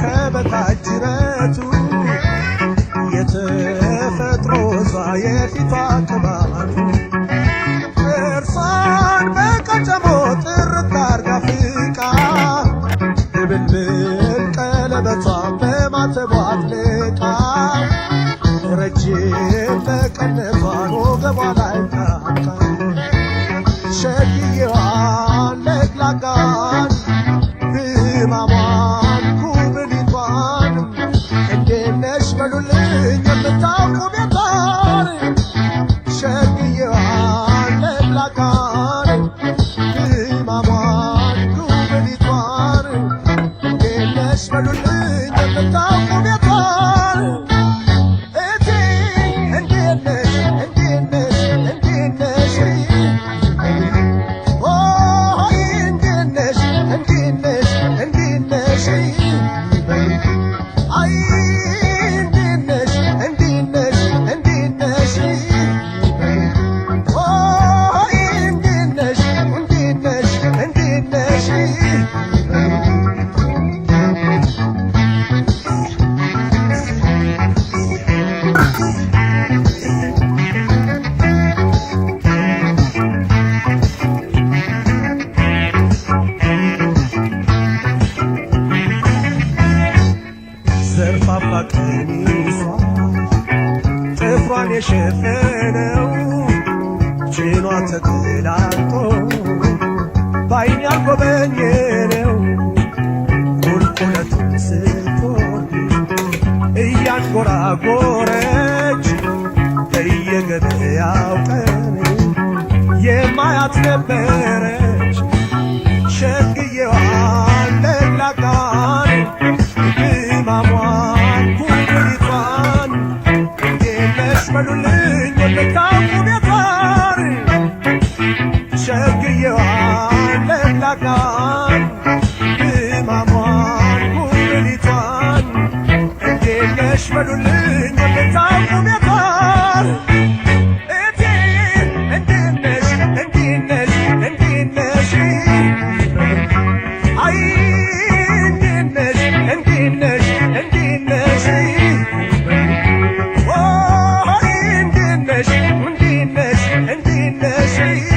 ከበታጅረቱ የተፈጥሮ የፊቷ ቅባቱ እርሷን በቀጨሞ ጥርት አርጋ ፍቃ ድብልብል ቀለበቷን በማተቧ አጥልቃ ረጅም መቀነቷን ወገቧ ላይ ታጥቃ ሸግዬዋን ለግላጋን ህማሟን ኩብሊቷን እንዴት ነሽ በሉልኝ የምታውቁ ቤቷን ሸግዬዋን ለግላጋን ህማሟን ኩብሊቷን እንዴት ነሽ በሉልኝ የምታውቁ ቤቷን እቴ እንዴት ነሽ እንዴት ነሽ እንዴት ነሽ ዘርፋፋ ቀሚሷ ጥፍሯን የሸፈነው ጭኗ ተገላጦ ባይን ያልጎበኘነው ቁልቁለቱን ስትወርድ እያንጎራጎረች በየገበያው ቀን የማያት ነበረች ሸግዬዋን ለግላጋን ህማሟን ኩብሊቷን እንዴት ነሽ በሉልኝ የምታውቁ ቤቷን ሸግዬዋን ለግላጋን ህማሟን ኩብሊቷን እንዴት ነሽ በሉልኝ